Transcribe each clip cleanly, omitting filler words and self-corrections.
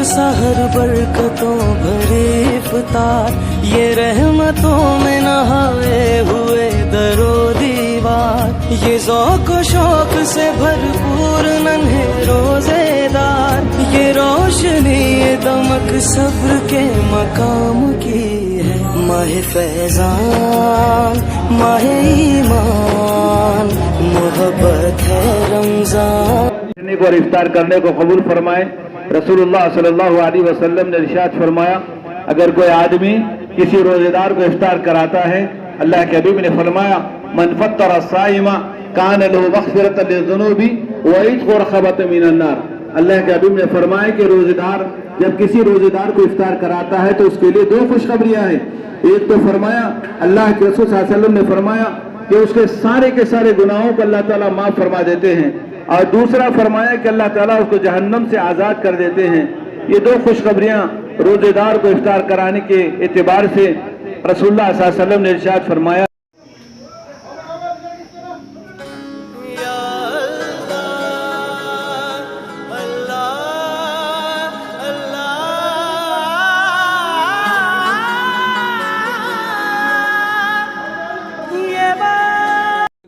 सहर बरकतों भरे इफ्तार, ये रहमतों में नहाए हुए दरो दीवार, ये ज़ौक़ व शौक़ से भरपूर नन्हे रोज़ेदार, ये रोशनी ये दमक सब्र के मकाम की है। माह फैज़ान माह ईमान मोहब्बत है रमज़ान। और इफ्तार करने को कबूल फरमाए। रसूलुल्लाह सल्लल्लाहु अलैहि वसल्लम ने इरशाद फरमाया, अगर कोई आदमी किसी रोजेदार को इफ्तार कराता है, अल्लाह के हबीब ने फरमाया, मन फत्तर साइमा कान लहु मग़फ़िरतन लिज़ुनूबि व इत्क़ु रक़बतिन मिनन नार। अल्लाह के हबीब ने फरमाया कि रोजेदार जब किसी रोजेदार को इफ्तार कराता है तो उसके लिए दो खुशखबरियां हैं। एक तो फरमाया, अल्लाह के रसूल सल्लल्लाहु अलैहि वसल्लम ने फरमाया कि उसके सारे गुनाहों को अल्लाह ताला माफ फरमा देते हैं, और दूसरा फरमाया कि अल्लाह ताला उसको जहन्नम से आज़ाद कर देते हैं। ये दो खुशखबरियां रोजेदार को इफ्तार कराने के एतबार से रसूलुल्लाह सल्लल्लाहु अलैहि वसल्लम ने इरशाद फरमाया।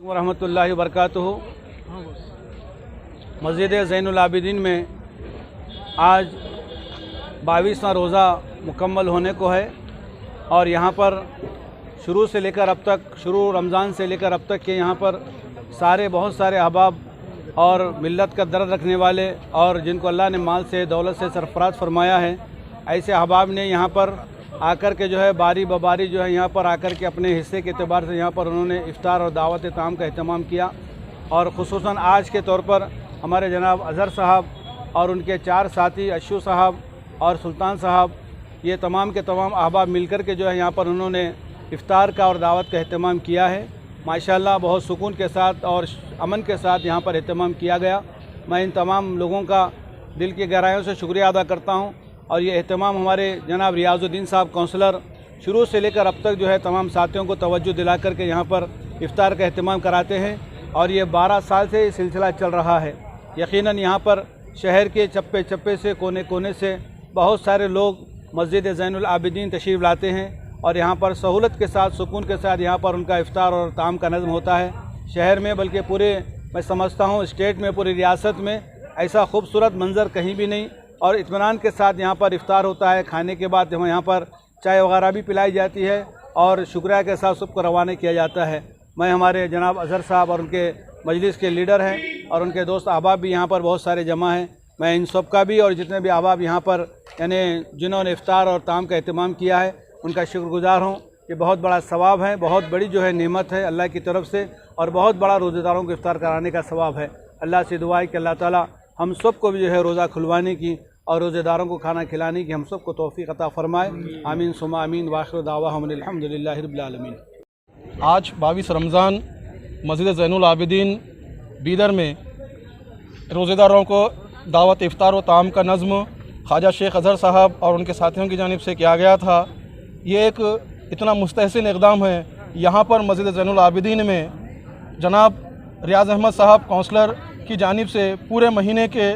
रहमतुल्लाहि व बरकातुहू। मस्जिद ज़ैनुल आबिदीन में आज 22वां रोज़ा मुकम्मल होने को है, और यहाँ पर शुरू से लेकर अब तक, शुरू रमज़ान से लेकर अब तक के यहाँ पर बहुत सारे अहबाब और मिल्लत का दर्द रखने वाले और जिनको अल्लाह ने माल से दौलत से सरफराज फरमाया है, ऐसे अहबाब ने यहाँ पर आकर के जो है बारी बबारी जो है यहाँ पर आकर के अपने हिस्से के एतबार से यहाँ पर उन्होंने इफ्तार और दावत ताम का अहतमाम किया। और ख़ुसूसन आज के तौर पर हमारे जनाब अज़हर साहब और उनके 4 साथी अशू साहब और सुल्तान साहब, ये तमाम के तमाम अहबाब मिलकर के जो है यहाँ पर उन्होंने इफ्तार का और दावत का अहतमाम किया है। माशाअल्लाह बहुत सुकून के साथ और अमन के साथ यहाँ पर अहतमाम किया गया। मैं इन तमाम लोगों का दिल की गहराइयों से शुक्रिया अदा करता हूँ। और ये अहतमाम हमारे जनाब रियाज़ुद्दीन साहब काउंसलर शुरू से लेकर अब तक जो है तमाम साथियों को तवज्जो दिला कर के यहाँ पर इफ्तार का अहतमाम कराते हैं, और ये 12 साल से ये सिलसिला चल रहा है। यकीनन यहाँ पर शहर के चप्पे चप्पे से, कोने कोने से बहुत सारे लोग मस्जिद ज़ैनुल आबिदीन तशरीफ़ लाते हैं, और यहाँ पर सहूलत के साथ, सुकून के साथ यहाँ पर उनका इफ्तार और ताम का नज़्म होता है। शहर में बल्कि पूरे, मैं समझता हूँ स्टेट में, पूरी रियासत में ऐसा खूबसूरत मंज़र कहीं भी नहीं, और इत्मीनान के साथ यहाँ पर इफ्तार होता है। खाने के बाद यहाँ पर चाय वगैरह भी पिलाई जाती है और शुक्रिया के साथ सबको रवाना किया जाता है। मैं हमारे जनाब अज़हर साहब और उनके मजलिस के लीडर हैं और उनके दोस्त अहबाब भी यहाँ पर बहुत सारे जमा हैं, मैं इन सब का भी और जितने भी अहबाब यहाँ पर यानी जिन्होंने इफ्तार और ताम का अहतमाम किया है उनका शुक्रगुजार हूँ। ये बहुत बड़ा सवाब है, बहुत बड़ी जो है नेमत है अल्लाह की तरफ से, और बहुत बड़ा रोज़ेदारों को इफ्तार कराने का सवाब है। अल्लाह से दुआ है कि अल्लाह ताला हम सब को भी जो है रोज़ा खुलवाने की और रोज़ेदारों को खाना खिलाने की हम सब को तौफ़ीक़ अता फ़रमाए। आमीन सुम्मा आमीन। वाखिर दावाहुम अल्हम्दुलिल्लाहि रब्बिल आलमीन। आज 22 रमज़ान मस्जिद ज़ैनुल आबिदीन बीदर में रोज़ेदारों को दावत इफ्तार व ताम का नज़्म ख्वाजा शेख अज़हर साहब और उनके साथियों की जानिब से किया गया था। ये एक इतना मुस्तहसिन इक़दाम है। यहाँ पर मस्जिद ज़ैनुल आबिदीन में जनाब रियाज़ अहमद साहब काउंसलर की जानिब से पूरे महीने के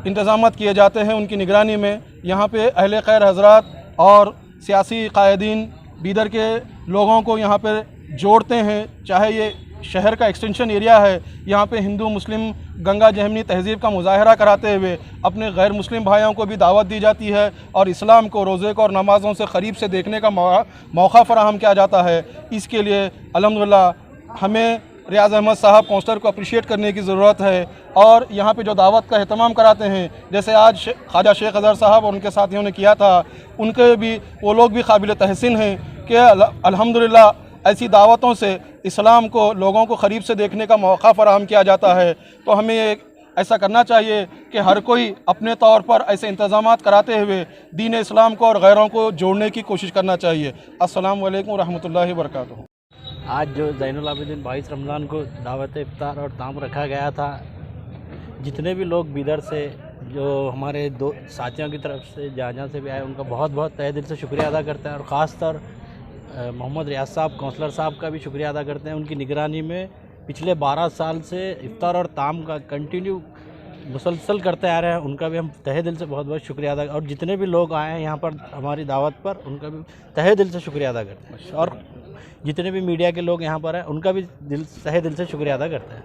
इंतज़ामात किए जाते हैं उनकी निगरानी में। यहाँ पे अहले खैर हज़रात और सियासी कायदीन बीदर के लोगों को यहाँ पर जोड़ते हैं। चाहे ये शहर का एक्सटेंशन एरिया है, यहाँ पे हिंदू मुस्लिम गंगा जमनी तहज़ीब का मुज़ाहरा कराते हुए अपने गैर मुस्लिम भाइयों को भी दावत दी जाती है, और इस्लाम को रोज़े को और नमाज़ों से क़रीब से देखने का मौका फ़राहम किया जाता है। इसके लिए अल्हम्दुलिल्लाह हमें रियाज़ अहमद साहब काउंसलर को अप्रिशिएट करने की ज़रूरत है। और यहाँ पे जो दावत का अहतमाम कराते हैं, जैसे आज ख्वाजा शेख अज़हर साहब और उनके साथियों ने किया था, उनके भी वो लोग भी काबिल तहसीन हैं कि अल्हम्दुलिल्लाह ऐसी दावतों से इस्लाम को लोगों को क़रीब से देखने का मौका फ़राहम किया जाता है। तो हमें ऐसा करना चाहिए कि हर कोई अपने तौर पर ऐसे इंतज़ामात कराते हुए दीन इस्लाम को और गैरों को जोड़ने की कोशिश करना चाहिए। अस्सलाम वालेकुम रहमतुल्लाहि व बरकातुहू। आज जो ज़ैनुल आबिदीन 22 रमज़ान को दावत इफ्तार और ताम रखा गया था, जितने भी लोग बिदर से, जो हमारे दो साथियों की तरफ से जहाँ से भी आए, उनका बहुत बहुत तहे दिल से शुक्रिया अदा करते हैं। और ख़ास तौर मोहम्मद रियाज साहब काउंसलर साहब का भी शुक्रिया अदा करते हैं। उनकी निगरानी में पिछले 12 साल से इफ्तार और ताम का कंटिन्यू मुसलसल करते आ रहे हैं, उनका भी हम तहे दिल से बहुत बहुत शुक्रिया अदा, और जितने भी लोग आए हैं यहाँ पर हमारी दावत पर, उनका भी तहे दिल से शुक्रिया अदा करते हैं, और जितने भी मीडिया के लोग यहाँ पर हैं उनका भी तहे दिल से शुक्रिया अदा करते हैं।